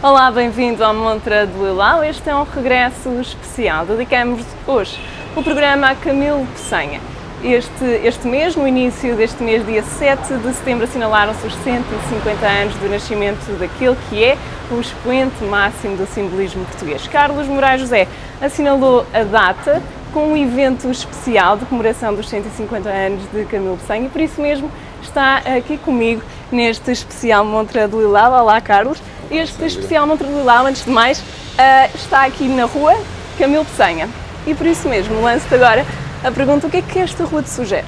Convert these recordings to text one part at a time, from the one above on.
Olá, bem-vindo ao Montra de Lilau. Este é um regresso especial. Dedicamos hoje o programa a Camilo Peçanha. Este mês, no início deste mês, dia 7 de setembro, assinalaram-se os 150 anos do nascimento daquele que é o expoente máximo do simbolismo português. Carlos Moraes José assinalou a data com um evento especial de comemoração dos 150 anos de Camilo Peçanha e por isso mesmo está aqui comigo neste especial Montra de Lilau. Olá, Carlos. Este especial Montra de Lilau, antes de mais, está aqui na rua Camilo Peçanha e por isso mesmo lanço-te agora a pergunta: o que é que esta rua te sugere?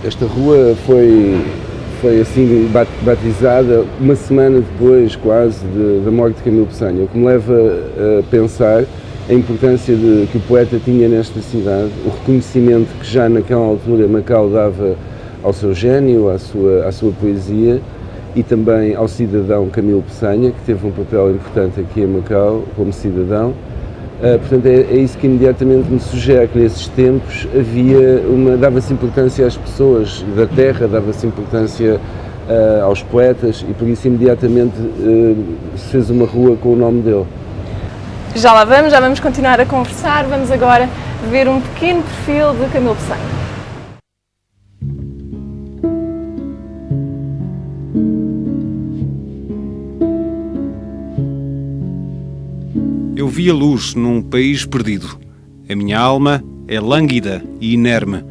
Esta rua foi assim batizada uma semana depois quase da morte de Camilo Peçanha, o que me leva a pensar a importância que o poeta tinha nesta cidade, o reconhecimento que já naquela altura Macau dava ao seu gênio, à sua poesia e também ao cidadão Camilo Peçanha, que teve um papel importante aqui em Macau como cidadão. Portanto, é isso que imediatamente me sugere, que nesses tempos dava-se importância às pessoas da terra, dava-se importância aos poetas e por isso imediatamente se fez uma rua com o nome dele. Já vamos continuar a conversar. Vamos agora ver um pequeno perfil de Camilo Peçanha. Eu vi a luz num país perdido. A minha alma é lânguida e inerme.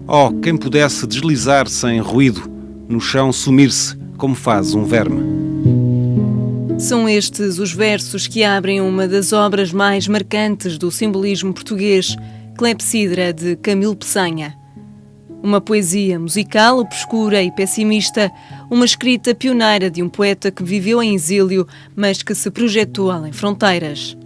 Oh, quem pudesse deslizar sem ruído, no chão sumir-se, como faz um verme. São estes os versos que abrem uma das obras mais marcantes do simbolismo português, Clepsidra, de Camilo Peçanha. Uma poesia musical, obscura e pessimista, uma escrita pioneira de um poeta que viveu em exílio, mas que se projetou além fronteiras.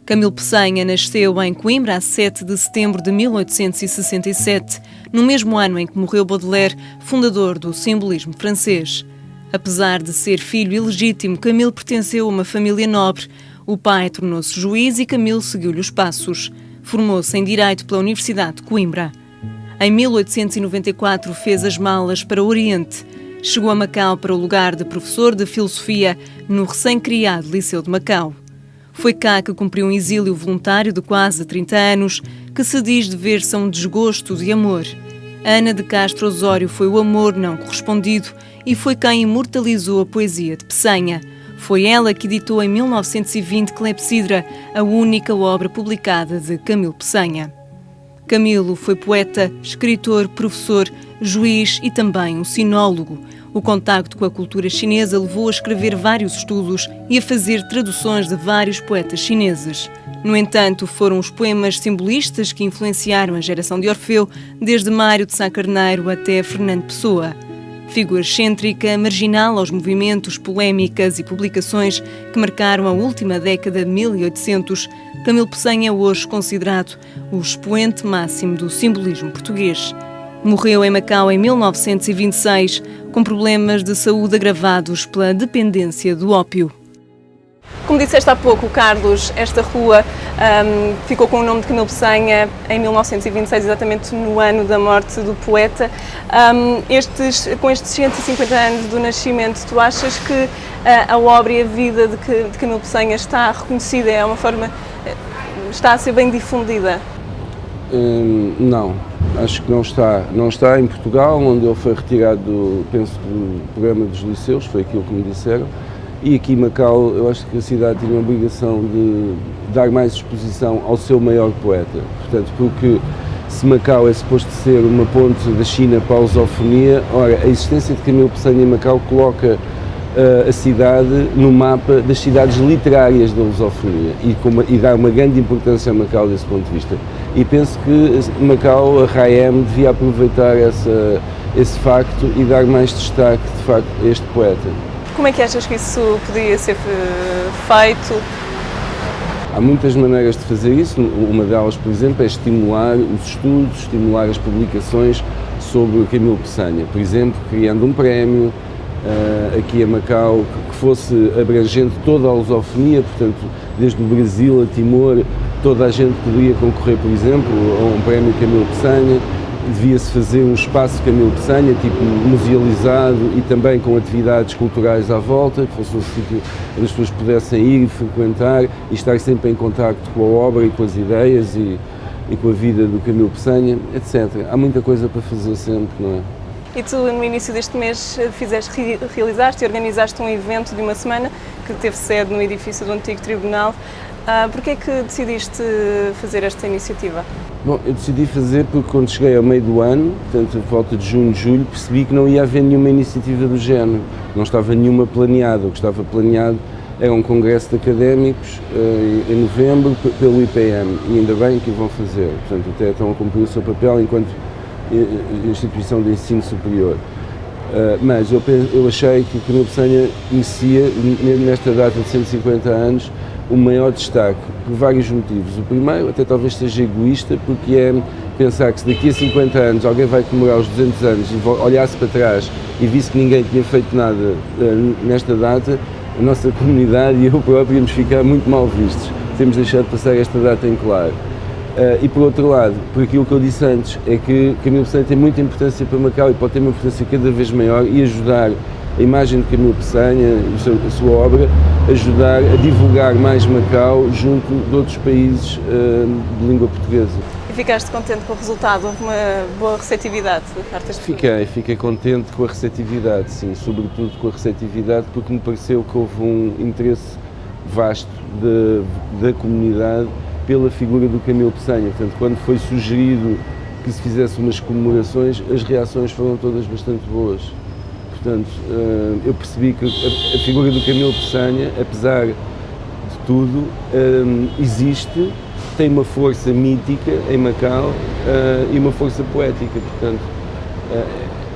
Camilo Peçanha nasceu em Coimbra a 7 de setembro de 1867, no mesmo ano em que morreu Baudelaire, fundador do simbolismo francês. Apesar de ser filho ilegítimo, Camilo pertenceu a uma família nobre. O pai tornou-se juiz e Camilo seguiu-lhe os passos. Formou-se em Direito pela Universidade de Coimbra. Em 1894 fez as malas para o Oriente. Chegou a Macau para o lugar de professor de filosofia no recém-criado Liceu de Macau. Foi cá que cumpriu um exílio voluntário de quase 30 anos, que se diz dever-se a um desgosto de amor. Ana de Castro Osório foi o amor não correspondido e foi quem imortalizou a poesia de Peçanha. Foi ela que editou em 1920 Clepsidra, a única obra publicada de Camilo Peçanha. Camilo foi poeta, escritor, professor, juiz e também um sinólogo. O contacto com a cultura chinesa levou a escrever vários estudos e a fazer traduções de vários poetas chineses. No entanto, foram os poemas simbolistas que influenciaram a geração de Orfeu, desde Mário de Sá Carneiro até Fernando Pessoa. Figura excêntrica, marginal aos movimentos, polémicas e publicações que marcaram a última década de 1800, Camilo Peçanha é hoje considerado o expoente máximo do simbolismo português. Morreu em Macau em 1926, com problemas de saúde agravados pela dependência do ópio. Como disseste há pouco, Carlos, esta rua ficou com o nome de Camilo Peçanha em 1926, exatamente no ano da morte do poeta. Com estes 150 anos do nascimento, tu achas que a obra e a vida de Camilo Peçanha está reconhecida, está a ser bem difundida? Não, acho que não está. Não está em Portugal, onde ele foi retirado do programa dos liceus, foi aquilo que me disseram. E aqui em Macau, eu acho que a cidade tinha a obrigação de dar mais exposição ao seu maior poeta. Portanto, porque se Macau é suposto ser uma ponte da China para a lusofonia, ora, a existência de Camilo Peçanha em Macau coloca a cidade no mapa das cidades literárias da lusofonia e dá uma grande importância a Macau desse ponto de vista. E penso que Macau, a RAEM, devia aproveitar esse facto e dar mais destaque, de facto, a este poeta. Como é que achas que isso podia ser feito? Há muitas maneiras de fazer isso. Uma delas, por exemplo, é estimular os estudos, estimular as publicações sobre Camilo Peçanha. Por exemplo, criando um prémio aqui em Macau que fosse abrangente toda a lusofonia, portanto, desde o Brasil a Timor, toda a gente poderia concorrer, por exemplo, a um prémio Camilo Peçanha devia-se fazer um espaço Camilo Peçanha, tipo musealizado e também com atividades culturais à volta, que fosse um sítio onde as pessoas pudessem ir e frequentar e estar sempre em contacto com a obra e com as ideias e com a vida do Camilo Peçanha, etc. Há muita coisa para fazer sempre, não é? E tu, no início deste mês, realizaste e organizaste um evento de uma semana que teve sede no edifício do antigo tribunal. Porquê é que decidiste fazer esta iniciativa? Bom, eu decidi fazer porque quando cheguei ao meio do ano, portanto, a volta de junho, julho, percebi que não ia haver nenhuma iniciativa do género. Não estava nenhuma planeada. O que estava planeado era um congresso de académicos em novembro pelo IPM e ainda bem que o vão fazer. Portanto, até estão a cumprir o seu papel enquanto instituição de ensino superior. Mas eu achei que o Camilo Peçanha merecia, nesta data de 150 anos, o maior destaque, por vários motivos. O primeiro, até talvez seja egoísta, porque é pensar que se daqui a 50 anos alguém vai comemorar os 200 anos e olhasse para trás e visse que ninguém tinha feito nada nesta data, a nossa comunidade e eu próprio íamos ficar muito mal vistos. Temos deixado de passar esta data em claro. E por outro lado, por aquilo que eu disse antes, é que Camilo Peçanha tem muita importância para Macau e pode ter uma importância cada vez maior e ajudar a imagem de Camilo Peçanha, a sua obra, ajudar a divulgar mais Macau junto de outros países de língua portuguesa. E ficaste contente com o resultado? Houve uma boa receptividade da parte das pessoas? Fiquei contente com a receptividade, sim, sobretudo com a receptividade, porque me pareceu que houve um interesse vasto da comunidade pela figura do Camilo Peçanha. Portanto, quando foi sugerido que se fizesse umas comemorações, as reações foram todas bastante boas. Portanto, eu percebi que a figura do Camilo Peçanha, apesar de tudo, existe, tem uma força mítica em Macau e uma força poética. Portanto,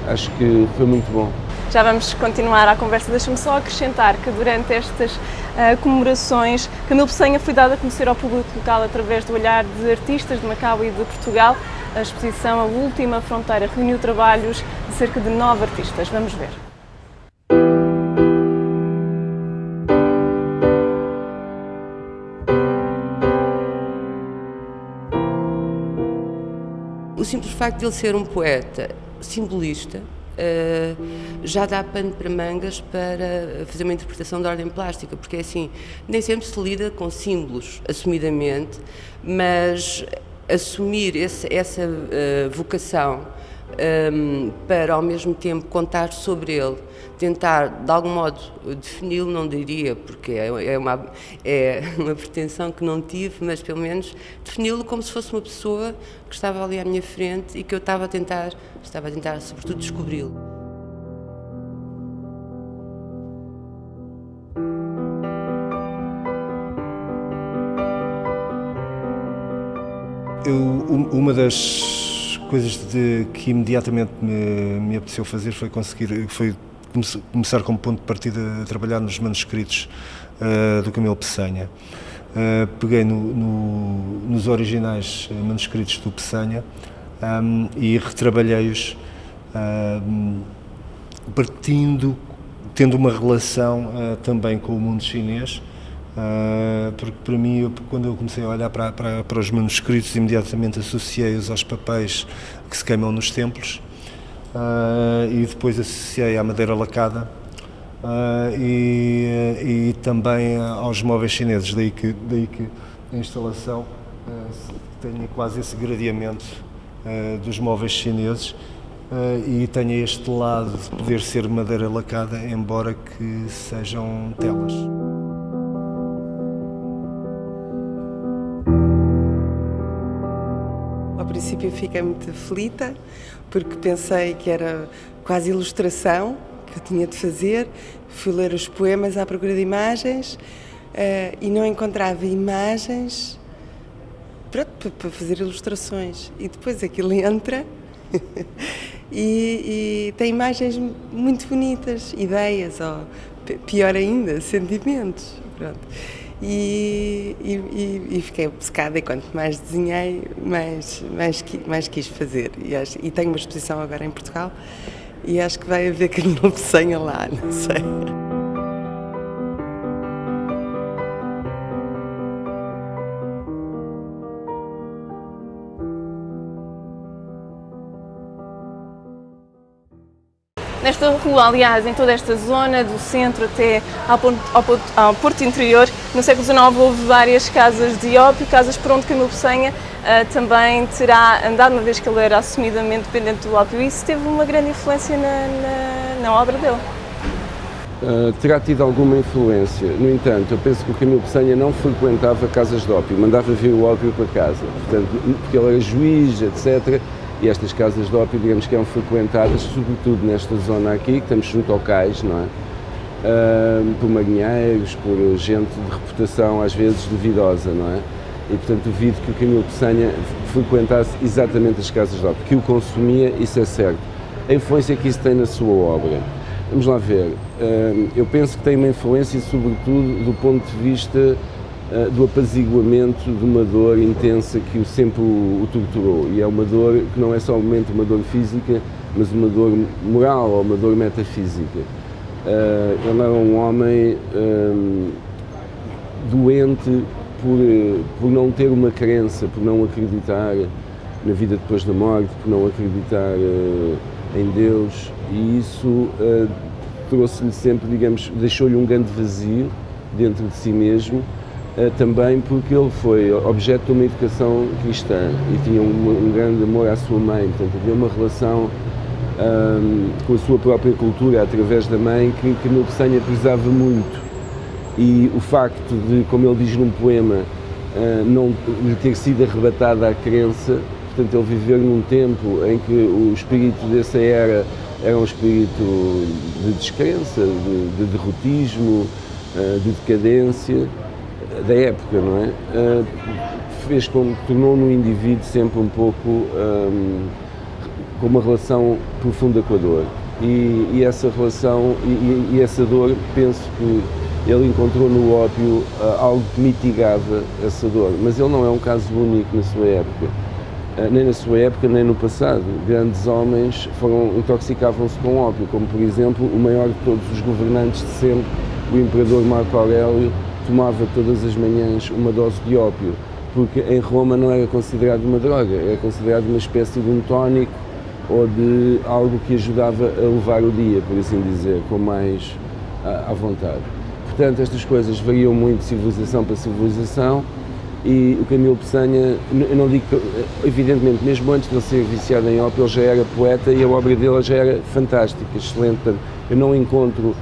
acho que foi muito bom. Já vamos continuar a conversa. Deixa-me só acrescentar que durante estas comemorações, Camilo Peçanha foi dado a conhecer ao público local através do olhar de artistas de Macau e de Portugal. A exposição A Última Fronteira reuniu trabalhos de cerca de 9 artistas. Vamos ver. O simples facto de ele ser um poeta simbolista já dá pano para mangas para fazer uma interpretação de ordem plástica, porque é assim, nem sempre se lida com símbolos assumidamente, mas assumir essa vocação para ao mesmo tempo contar sobre ele, tentar de algum modo defini-lo, não diria, porque é uma pretensão que não tive, mas pelo menos defini-lo como se fosse uma pessoa que estava ali à minha frente e que eu estava a tentar sobretudo descobri-lo. Uma das coisas que imediatamente me apeteceu fazer foi começar como ponto de partida a trabalhar nos manuscritos do Camilo Peçanha. Peguei nos originais manuscritos do Peçanha e retrabalhei-os tendo uma relação também com o mundo chinês. Porque para mim, quando eu comecei a olhar para os manuscritos, imediatamente associei-os aos papéis que se queimam nos templos e depois associei à madeira lacada e também aos móveis chineses, daí que a instalação tenha quase esse gradeamento dos móveis chineses e tenha este lado de poder ser madeira lacada, embora que sejam telas. Ao princípio fiquei muito aflita, porque pensei que era quase ilustração que eu tinha de fazer. Fui ler os poemas à procura de imagens e não encontrava imagens para fazer ilustrações. E depois aquilo entra e tem imagens muito bonitas, ideias, ou pior ainda, sentimentos. Pronto. E fiquei obcecada e quanto mais desenhei, mais quis fazer. E tenho uma exposição agora em Portugal e acho que vai haver Camilo Peçanha lá, não sei. Nesta rua, aliás, em toda esta zona, do centro até ao Porto Interior, no século XIX houve várias casas de ópio, casas por onde Camilo Peçanha também terá andado, uma vez que ele era assumidamente dependente do ópio. Isso teve uma grande influência na obra dele. Terá tido alguma influência. No entanto, eu penso que o Camilo Peçanha não frequentava casas de ópio, mandava vir o ópio para casa. Portanto, porque ele era juiz, etc. E estas casas de ópio, digamos que eram frequentadas, sobretudo nesta zona aqui, que estamos junto ao cais, não é? Por marinheiros, por gente de reputação às vezes duvidosa, não é? E portanto duvido que o Camilo Peçanha frequentasse exatamente as casas de ópio, que o consumia, isso é certo. A influência que isso tem na sua obra. Vamos lá ver, eu penso que tem uma influência sobretudo do ponto de vista do apaziguamento de uma dor intensa que sempre o torturou, e é uma dor que não é somente uma dor física, mas uma dor moral ou uma dor metafísica. Ele era um homem doente por não ter uma crença, por não acreditar na vida depois da morte, por não acreditar em Deus, e isso trouxe-lhe sempre, digamos, deixou-lhe um grande vazio dentro de si mesmo, também porque ele foi objeto de uma educação cristã e tinha um grande amor à sua mãe, portanto havia uma relação com a sua própria cultura através da mãe que Camilo Peçanha prezava muito, e o facto de, como ele diz num poema, não lhe ter sido arrebatada a crença, portanto ele viver num tempo em que o espírito dessa era um espírito de descrença, de derrotismo, de decadência da época, não é? Fez como tornou no indivíduo sempre um pouco com uma relação profunda com a dor, e essa relação e essa dor, penso que ele encontrou no ópio algo que mitigava essa dor, mas ele não é um caso único na sua época. Nem na sua época, nem no passado. Grandes homens intoxicavam-se com ópio, como por exemplo o maior de todos os governantes de sempre, o imperador Marco Aurélio, tomava todas as manhãs uma dose de ópio, porque em Roma não era considerado uma droga, era considerado uma espécie de um tónico ou de algo que ajudava a levar o dia, por assim dizer, com mais à vontade. Portanto, estas coisas variam muito de civilização para civilização, e o Camilo Peçanha, eu não digo que, evidentemente, mesmo antes de ele ser viciado em ópio, ele já era poeta e a obra dele já era fantástica, excelente. Portanto, eu não encontro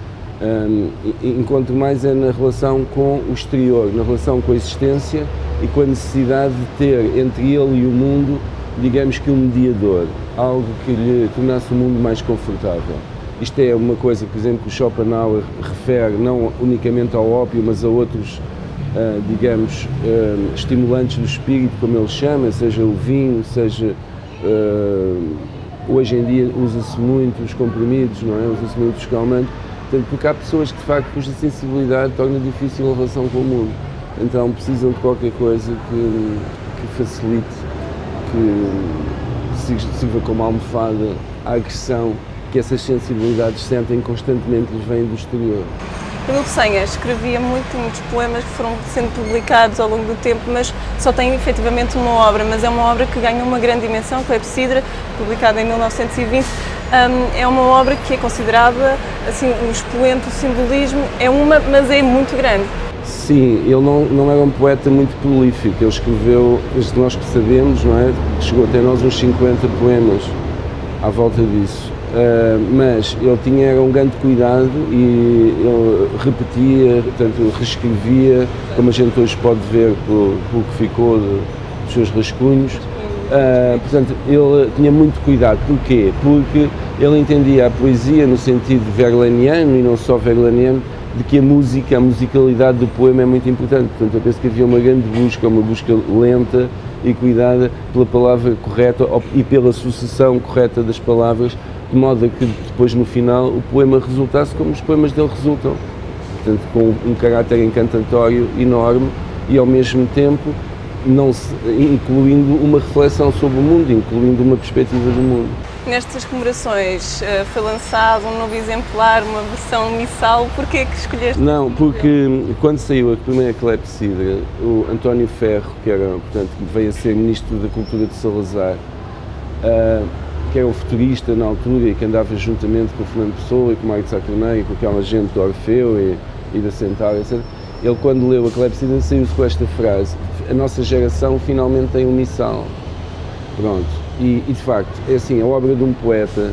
mais na relação com o exterior, na relação com a existência e com a necessidade de ter entre ele e o mundo, digamos que um mediador, algo que lhe tornasse o mundo mais confortável. Isto é uma coisa, por exemplo, que o Schopenhauer refere não unicamente ao ópio, mas a outros digamos, estimulantes do espírito, como ele chama, seja o vinho, seja, hoje em dia usa-se muito os comprimidos, não é? Usa-se muito os calmantes, portanto, porque há pessoas que, de facto, cuja sensibilidade torna difícil a relação com o mundo, então precisam de qualquer coisa que facilite, que sirva como almofada a agressão que essas sensibilidades sentem constantemente lhes vêm do exterior. Camilo Peçanha escrevia muitos poemas que foram sendo publicados ao longo do tempo, mas só tem efetivamente uma obra, mas é uma obra que ganha uma grande dimensão, Clepsidra, publicada em 1920. É uma obra que é considerada, assim, um expoente do simbolismo, mas é muito grande. Sim, ele não era um poeta muito prolífico, ele escreveu, desde nós que sabemos, não é? Chegou até nós uns 50 poemas à volta disso. Mas ele era um grande cuidado e ele repetia, portanto, reescrevia, como a gente hoje pode ver pelo que ficou dos seus rascunhos. Portanto, ele tinha muito cuidado. Porquê? Porque ele entendia a poesia no sentido verlainiano e não só verlainiano, de que a musicalidade do poema é muito importante. Portanto, eu penso que havia uma grande busca, uma busca lenta e cuidada pela palavra correta e pela sucessão correta das palavras, de modo a que depois no final o poema resultasse como os poemas dele resultam, portanto com um caráter encantatório enorme e ao mesmo tempo incluindo uma reflexão sobre o mundo, incluindo uma perspectiva do mundo. Nestas comemorações foi lançado um novo exemplar, uma versão missal, porquê que escolheste? Não, porque quando saiu a primeira Clepsidra, o António Ferro, que era, portanto, veio a ser Ministro da Cultura de Salazar, que era o futurista na altura e que andava juntamente com o Fernando Pessoa e com o Mário de Sá Carneiro e com aquela gente do Orfeu e da Centauro, etc. Ele, quando leu a Clepsidra, saiu-se com esta frase: a nossa geração finalmente tem um missal. Pronto. E de facto, é assim, a obra de um poeta,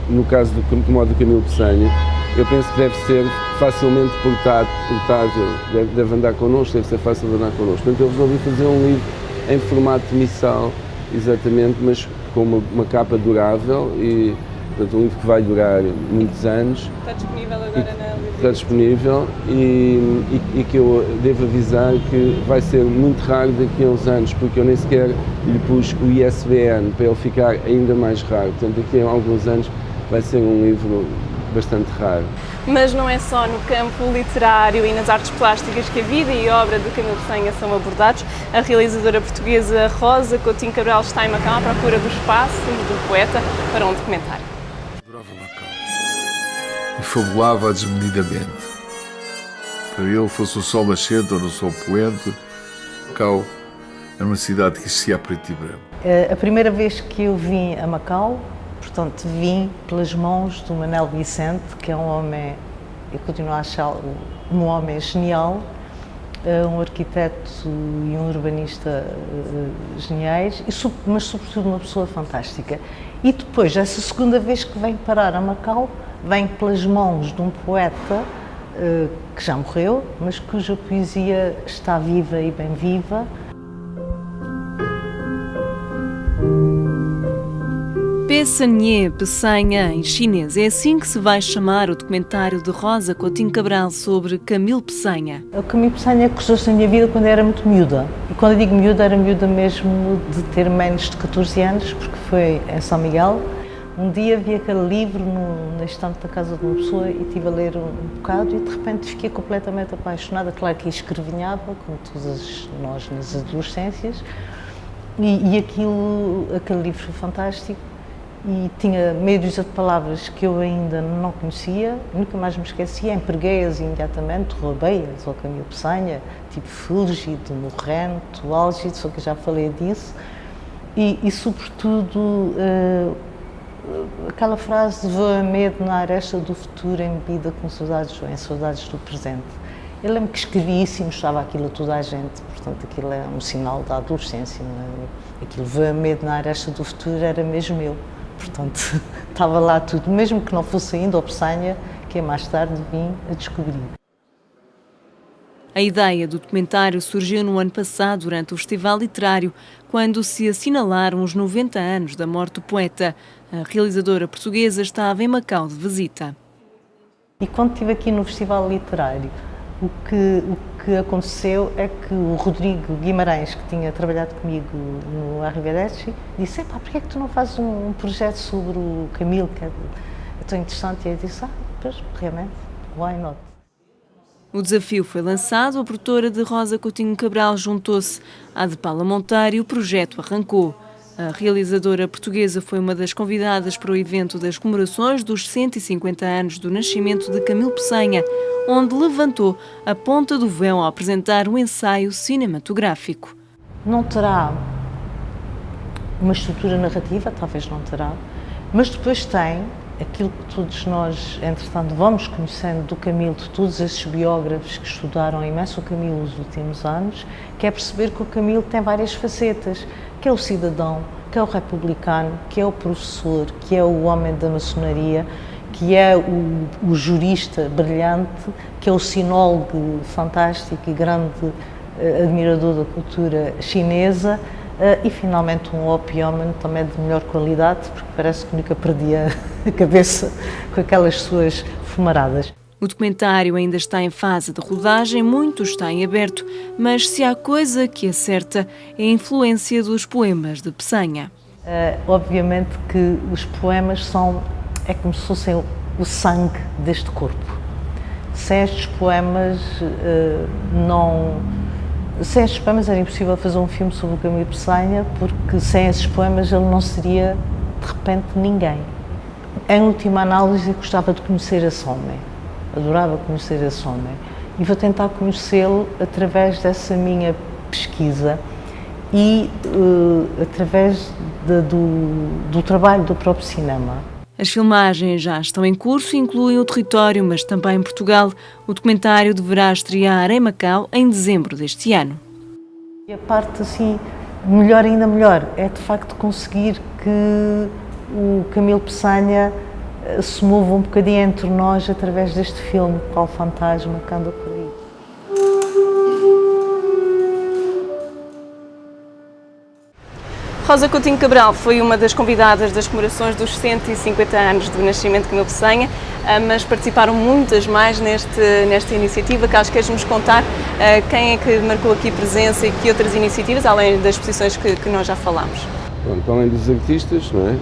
no caso do modo do Camilo Peçanha, eu penso que deve ser facilmente portável, deve andar connosco, deve ser fácil de andar connosco. Portanto, eu resolvi fazer um livro em formato de missal, exatamente, mas com uma capa durável e, portanto, um livro que vai durar muitos anos. Está disponível agora na livraria? Está disponível e que eu devo avisar que vai ser muito raro daqui a uns anos, porque eu nem sequer lhe pus o ISBN para ele ficar ainda mais raro. Portanto, daqui a alguns anos vai ser um livro bastante raro. Mas não é só no campo literário e nas artes plásticas que a vida e a obra de Camilo Peçanha são abordados. A realizadora portuguesa Rosa Coutinho Cabral está em Macau à procura do espaço do poeta para um documentário. Adorava Macau e fabulava desmedidamente. Para ele, fosse o sol nascente ou no sol poente, Macau era uma cidade que existia a preto e branco. A primeira vez que eu vim a Macau, portanto, vim pelas mãos do Manuel Vicente, que é um homem, eu continuo a achar um homem genial, um arquiteto e um urbanista geniais, mas sobretudo uma pessoa fantástica. E depois, essa segunda vez que vem parar a Macau, vem pelas mãos de um poeta que já morreu, mas cuja poesia está viva e bem viva. Peçanha, Peçanha, em chinês. É assim que se vai chamar o documentário de Rosa Coutinho Cabral sobre Camilo Peçanha. O Camilo Peçanha cruzou-se na minha vida quando eu era muito miúda. E quando eu digo miúda, era miúda mesmo de ter menos de 14 anos, porque foi em São Miguel. Um dia vi aquele livro na estante da casa de uma pessoa e estive a ler um bocado e de repente fiquei completamente apaixonada. Claro que escrevinhava, como todas nós nas adolescências, e aquele livro foi fantástico. E tinha meia dúzia de palavras que eu ainda não conhecia, nunca mais me esquecia, empreguei-as imediatamente, roubei-as ao Camilo Peçanha, tipo fúlgido, morrento, álgido, só que eu já falei disso, e sobretudo aquela frase de voa medo na aresta do futuro embebida com saudades ou em saudades do presente. Eu lembro que escrevi isso e mostrava aquilo a toda a gente, portanto aquilo é um sinal da adolescência, não é? Aquilo voa medo na aresta do futuro era mesmo eu. Portanto, estava lá tudo, mesmo que não fosse ainda o Peçanha, que eu mais tarde vim a descobrir. A ideia do documentário surgiu no ano passado, durante o Festival Literário, quando se assinalaram os 90 anos da morte do poeta. A realizadora portuguesa estava em Macau de visita. E quando estive aqui no Festival Literário, o que aconteceu é que o Rodrigo Guimarães, que tinha trabalhado comigo no Arrivederci, disse: porquê é que tu não fazes um projeto sobre o Camilo, que é tão interessante? E eu disse: pois, realmente, why not? O desafio foi lançado, a produtora de Rosa Coutinho Cabral juntou-se à de Paula Monteiro e o projeto arrancou. A realizadora portuguesa foi uma das convidadas para o evento das comemorações dos 150 anos do nascimento de Camilo Peçanha, onde levantou a ponta do véu ao apresentar um ensaio cinematográfico. Não terá uma estrutura narrativa, talvez não terá, mas depois tem aquilo que todos nós, entretanto, vamos conhecendo do Camilo, de todos esses biógrafos que estudaram imenso o Camilo nos últimos anos, que é perceber que o Camilo tem várias facetas, que é o cidadão, que é o republicano, que é o professor, que é o homem da maçonaria, que é o jurista brilhante, que é o sinólogo fantástico e grande admirador da cultura chinesa, e finalmente um opiómano também de melhor qualidade, porque parece que nunca perdia a cabeça com aquelas suas fumaradas. O documentário ainda está em fase de rodagem, muito está em aberto, mas se há coisa que acerta é a influência dos poemas de Peçanha. Obviamente que os poemas é como se fossem o sangue deste corpo. Sem estes poemas Sem estes poemas era impossível fazer um filme sobre o Camilo Peçanha, porque sem esses poemas ele não seria, de repente, ninguém. Em última análise, eu gostava de conhecer esse homem, adorava conhecer esse homem, e vou tentar conhecê-lo através dessa minha pesquisa. e através do trabalho do próprio cinema. As filmagens já estão em curso e incluem o território, mas também Portugal. O documentário deverá estrear em Macau em dezembro deste ano. E a parte assim, melhor ainda melhor, é de facto conseguir que o Camilo Peçanha se mova um bocadinho entre nós através deste filme, Qual Fantasma que anda por aí. Rosa Coutinho Cabral foi uma das convidadas das comemorações dos 150 anos do nascimento de Camilo Peçanha, mas participaram muitas mais nesta iniciativa. Carlos, queres-nos contar quem é que marcou aqui presença e que outras iniciativas, além das exposições que nós já falámos? Pronto, além dos artistas, não é?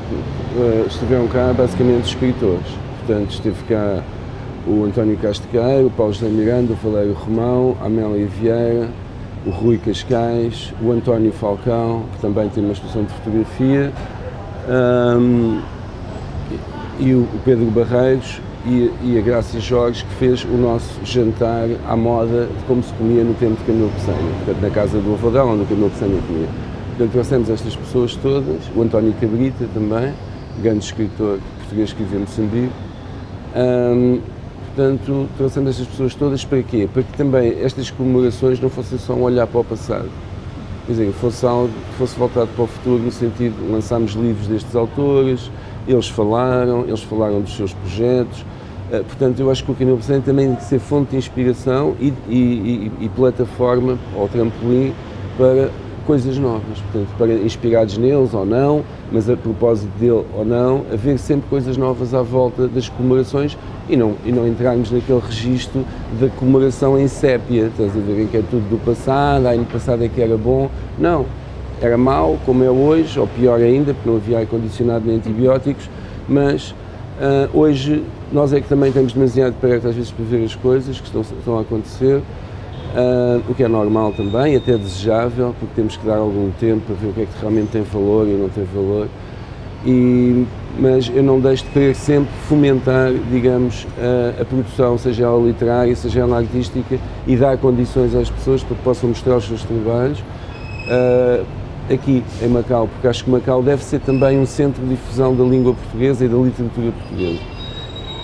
Estiveram cá basicamente escritores. Portanto, esteve cá o António Castequeiro, o Paulo José Miranda, o Valério Romão, a Amélia Vieira, o Rui Cascais, o António Falcão, que também tem uma exposição de fotografia, e o Pedro Barreiros e a Graça Jorge, que fez o nosso jantar à moda de como se comia no tempo de Camilo Peçanha, portanto, na casa do avô dela, onde o Camilo Peçanha comia. Portanto, trouxemos estas pessoas todas, o António Cabrita também, grande escritor português que vive em Moçambique. Portanto, trouxemos estas pessoas todas para quê? Para que também estas comemorações não fossem só um olhar para o passado. Quer dizer, fosse algo que fosse voltado para o futuro, no sentido de lançarmos livros destes autores, eles falaram dos seus projetos. Portanto, eu acho que o Camilo Peçanha também tem que ser fonte de inspiração e plataforma, ou trampolim, para coisas novas, portanto, para inspirados neles ou não, mas a propósito dele ou não, haver sempre coisas novas à volta das comemorações e não entrarmos naquele registro da comemoração em sépia, estás a ver, em que é tudo do passado, no passado é que era bom. Não, era mau, como é hoje, ou pior ainda, porque não havia ar-condicionado nem antibióticos, mas hoje nós é que também estamos demasiado perto às vezes para ver as coisas que estão a acontecer. O que é normal também, até desejável, porque temos que dar algum tempo para ver o que é que realmente tem valor e não tem valor. Mas eu não deixo de querer sempre fomentar, digamos, a produção, seja ela literária, seja ela artística, e dar condições às pessoas para que possam mostrar os seus trabalhos aqui em Macau, porque acho que Macau deve ser também um centro de difusão da língua portuguesa e da literatura portuguesa.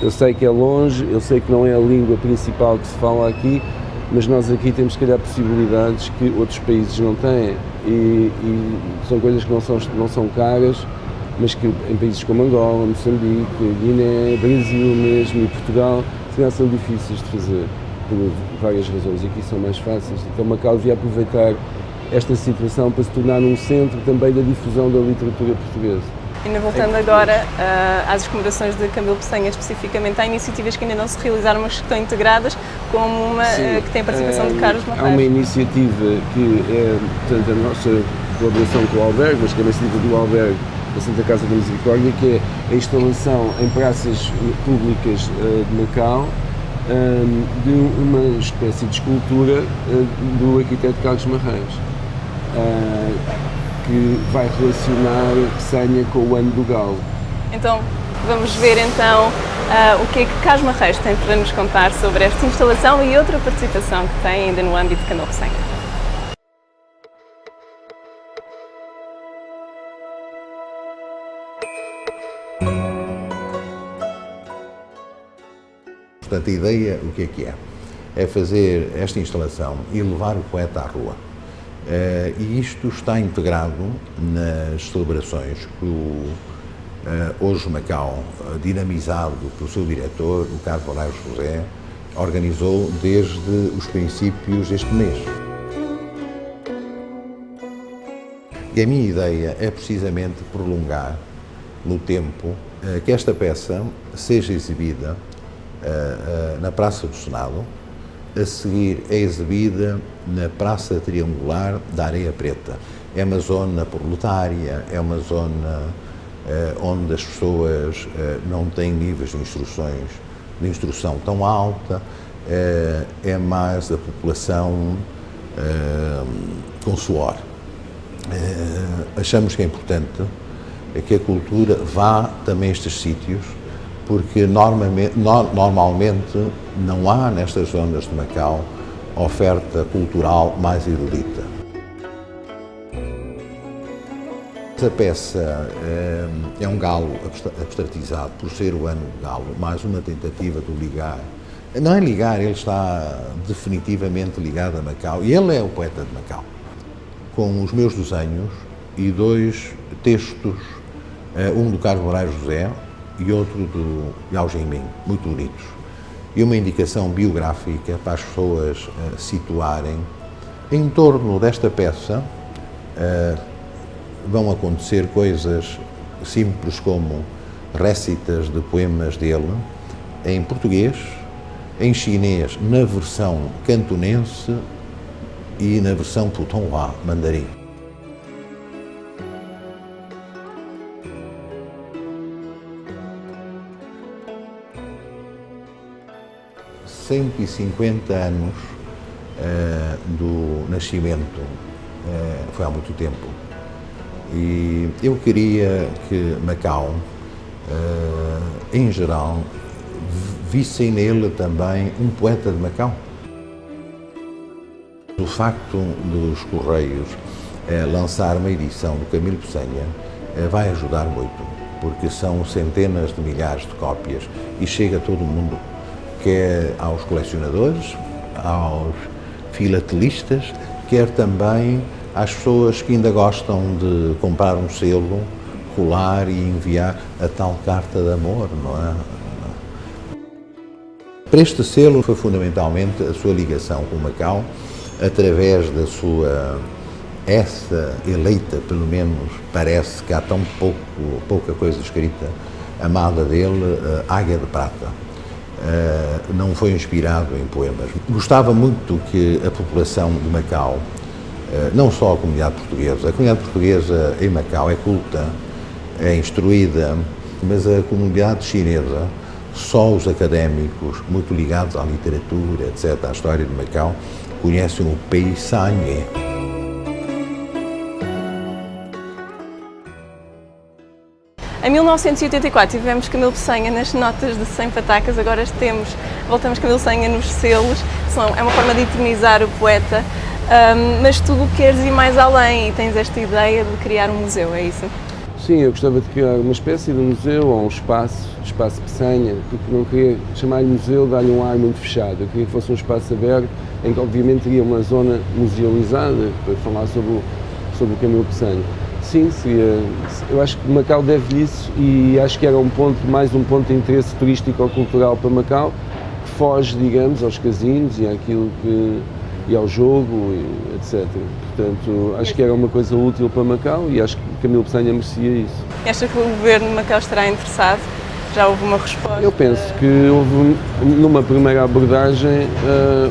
Eu sei que é longe, eu sei que não é a língua principal que se fala aqui, mas nós aqui temos, se calhar, possibilidades que outros países não têm e são coisas que não são caras, mas que em países como Angola, Moçambique, Guiné, Brasil mesmo e Portugal, se calhar são difíceis de fazer por várias razões e aqui são mais fáceis. Então Macau devia aproveitar esta situação para se tornar um centro também da difusão da literatura portuguesa. Ainda voltando agora às comemorações de Camilo Peçanha especificamente, há iniciativas que ainda não se realizaram, mas que estão integradas, como uma que tem a participação de Carlos Marreiro. Há uma iniciativa que é, portanto, a nossa colaboração com o albergue, mas que é uma iniciativa do albergue da Santa Casa da Misericórdia, que é a instalação em praças públicas de Macau de uma espécie de escultura do arquiteto Carlos Marreiros. Que vai relacionar Peçanha com o ano do Galo. Então, vamos ver então o que é que Carlos Marreiros tem para nos contar sobre esta instalação e outra participação que tem ainda no âmbito de Camilo Peçanha. Portanto, a ideia, o que é? É fazer esta instalação e levar o poeta à rua. E isto está integrado nas celebrações que o Hoje Macau, dinamizado pelo seu diretor, o Carlos Valério José, organizou desde os princípios deste mês. E a minha ideia é precisamente prolongar no tempo que esta peça seja exibida na Praça do Senado. A seguir é exibida na Praça Triangular da Areia Preta. É uma zona proletária, é uma zona onde as pessoas não têm níveis de instrução tão alta, é mais a população com suor. Achamos que é importante que a cultura vá também a estes sítios, porque normalmente não há nestas zonas de Macau oferta cultural mais erudita. Essa peça é um galo abstratizado por ser o ano do galo, mais uma tentativa de o ligar. Não é ligar, ele está definitivamente ligado a Macau e ele é o poeta de Macau. Com os meus desenhos e 2 textos, um do Carlos Moraes José e outro do Yao Jingming, muito bonitos. E uma indicação biográfica para as pessoas situarem. Em torno desta peça vão acontecer coisas simples como récitas de poemas dele em português, em chinês, na versão cantonense e na versão putonghua, mandarim. – 150 anos do nascimento, foi há muito tempo. E eu queria que Macau, em geral, vissem nele também um poeta de Macau. O facto dos Correios lançar uma edição do Camilo Peçanha vai ajudar muito, porque são centenas de milhares de cópias e chega a todo mundo, quer aos colecionadores, aos filatelistas, quer também às pessoas que ainda gostam de comprar um selo, colar e enviar a tal carta de amor, não é? Para este selo foi fundamentalmente a sua ligação com Macau, através da sua, essa eleita, pelo menos parece que há tão pouca coisa escrita, amada dele, Águia de Prata. Não foi inspirado em poemas. Gostava muito que a população de Macau, não só a comunidade portuguesa em Macau é culta, é instruída, mas a comunidade chinesa, só os académicos muito ligados à literatura, etc., à história de Macau, conhecem o Pei Sanhe. Em 1984 tivemos Camilo Peçanha nas notas de 100 patacas, agora voltamos Camilo Peçanha nos selos, é uma forma de eternizar o poeta, mas tu queres ir mais além e tens esta ideia de criar um museu, é isso? Sim, eu gostava de criar uma espécie de museu ou um espaço Peçanha, porque não queria chamar-lhe museu, dar-lhe um ar muito fechado. Eu queria que fosse um espaço aberto, em que obviamente teria uma zona musealizada para falar sobre o Camilo Peçanha. Sim, eu acho que Macau deve isso e acho que era mais um ponto de interesse turístico ou cultural para Macau, que foge, digamos, aos casinos e àquilo e ao jogo, etc. Portanto, acho que era uma coisa útil para Macau e acho que Camilo Peçanha merecia isso. E acha que o governo de Macau estará interessado? Já houve uma resposta? Eu penso que houve, numa primeira abordagem,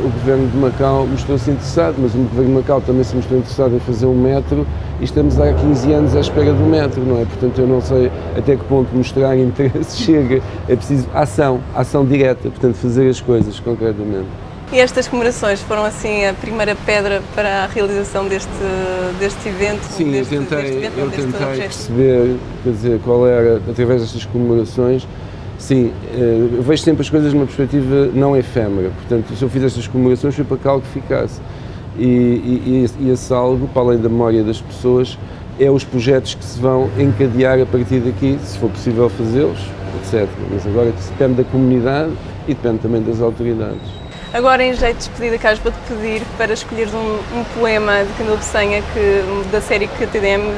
o governo de Macau mostrou-se interessado, mas o governo de Macau também se mostrou interessado em fazer um metro e estamos há 15 anos à espera do metro, não é? Portanto, eu não sei até que ponto mostrar interesse chega, é preciso ação direta, portanto, fazer as coisas concretamente. E estas comemorações foram assim a primeira pedra para a realização deste evento? Sim, eu tentei perceber, quer dizer, qual era, através destas comemorações, sim, eu vejo sempre as coisas numa perspectiva não efêmera, portanto, se eu fiz estas comemorações foi para que algo ficasse. E esse algo, para além da memória das pessoas, é os projetos que se vão encadear a partir daqui, se for possível fazê-los, etc. Mas agora depende da comunidade e depende também das autoridades. Agora, em jeito de despedida, queres te pedir para escolheres um poema de Camilo Peçanha da série que a TDM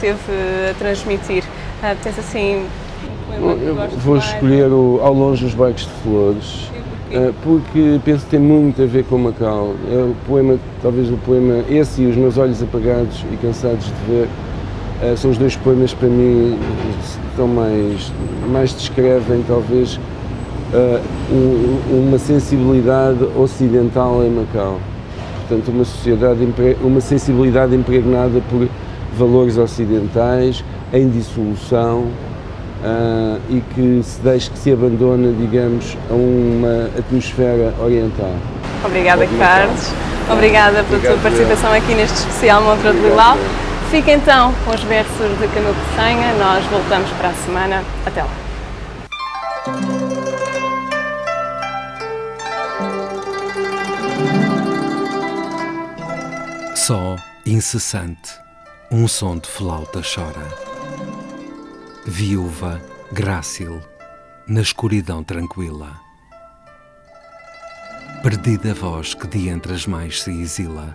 teve a transmitir. Tens assim um poema que gostes? Vou escolher Ao Longe os Barcos de Flores, porque penso que tem muito a ver com Macau. É o poema, talvez o poema esse e Os Meus Olhos Apagados e Cansados de Ver, são os 2 poemas para mim que mais descrevem, talvez, uma sensibilidade ocidental em Macau. Portanto, uma sensibilidade impregnada por valores ocidentais, em dissolução, e que se abandona, digamos, a uma atmosfera oriental. Obrigada, Carlos. Obrigada pela tua participação aqui neste especial Montreux de Lillau. Fica então com os versos de Camilo Peçanha. Nós voltamos para a semana. Até lá. Só incessante, um som de flauta chora. Viúva, grácil, na escuridão tranquila. Perdida voz que de entre as mais se exila.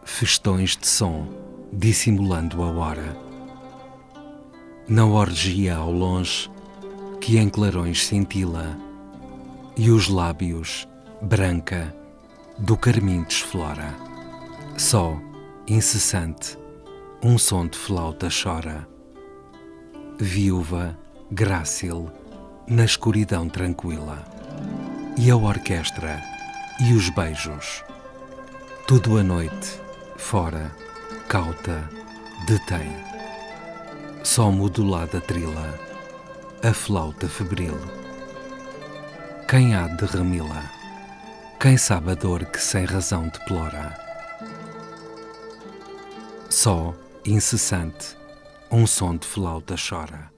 Festões de som, dissimulando a hora. Na orgia ao longe, que em clarões cintila, e os lábios, branca, do carmim desflora. Só, incessante, um som de flauta chora. Viúva, grácil, na escuridão tranquila. E a orquestra, e os beijos. Tudo à noite, fora, cauta, detém. Só modulada trila, a flauta febril. Quem há de remi-la? Quem sabe a dor que sem razão deplora? Só, incessante, um som de flauta chora.